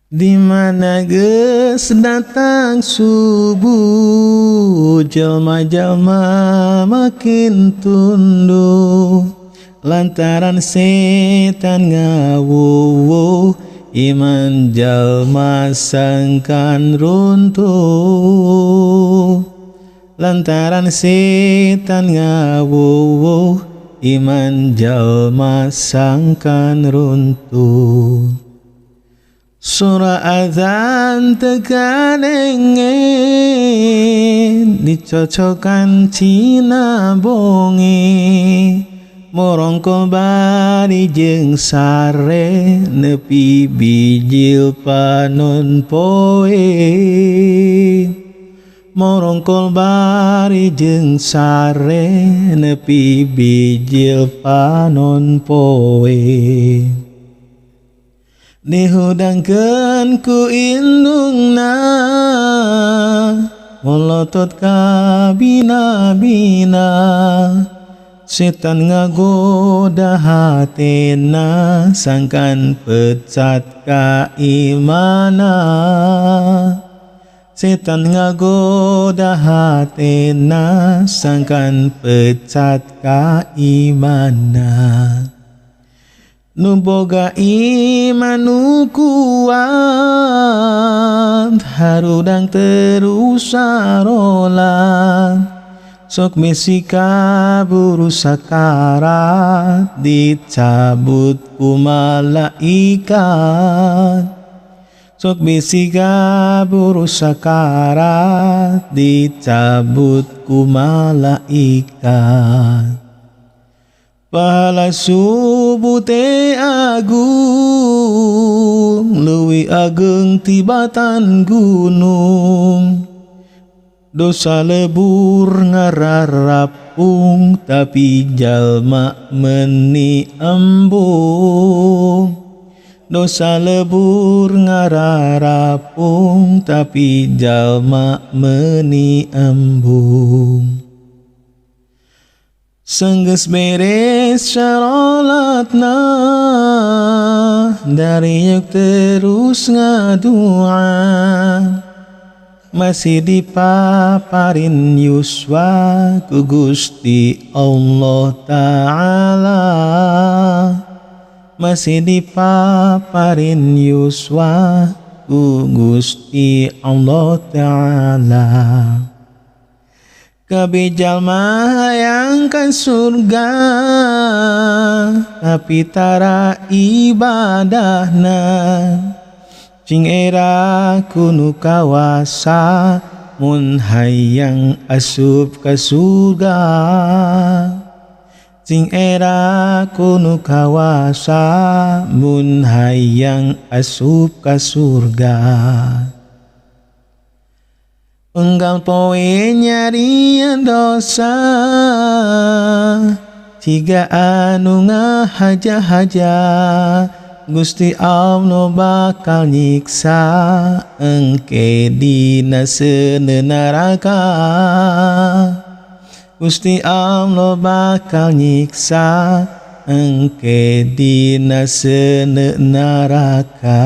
Di mana geus datang subuh, jalma-jalma makin tunduk lantaran setan ngawuwuh, iman jalma sangkan runtuh. Lantaran setan ngawuwuh, iman jalma sangkan runtuh. Surah azan tekanengen, dicocokan cina bonge, morongkol bari jeung sare, nepi bijil panon poe. Morongkol bari jeung sare, nepi bijil panon poe. Dihudangkeun ku indungna, molotot ka bina-bina, setan ngagoda hatena, sangkan pecat ka imana. Setan ngagoda hatena, sangkan pecat ka imana. Nu boga iman nu kuat, harudang terus sarolat, sok mesi kaburu sakarat, dicabut ku malaikat. Sok bisi kaburu sakarat, dicabut ku malaikat. Pahala subuh teh agung, leuwih ageng tibatan gunung. Dosa lebur ngararapung, tapi jalma meuni embung. Dosa lebur ngararapung, tapi jalma meuni embung. Senggeus beres sarolatna, dariek terus ngadua, masih dipaparin yuswa ku Gusti Allah Ta'ala. Masih dipaparin yuswa ku Gusti Allah Ta'ala. Kabeh jalma hayang ka surga, tapi tara ibadahna. Cing era kuno kawasa, mun hayang asup ka surga. Cing era kuno kawasa, mun hayang asup ka surga. Enggal poe nyarian dosa, ciga anu ngahaja-haja, Gusti Allah bakal nyiksa engke dina seuneu neraka. Gusti Allah bakal nyiksa engke dina seuneu neraka.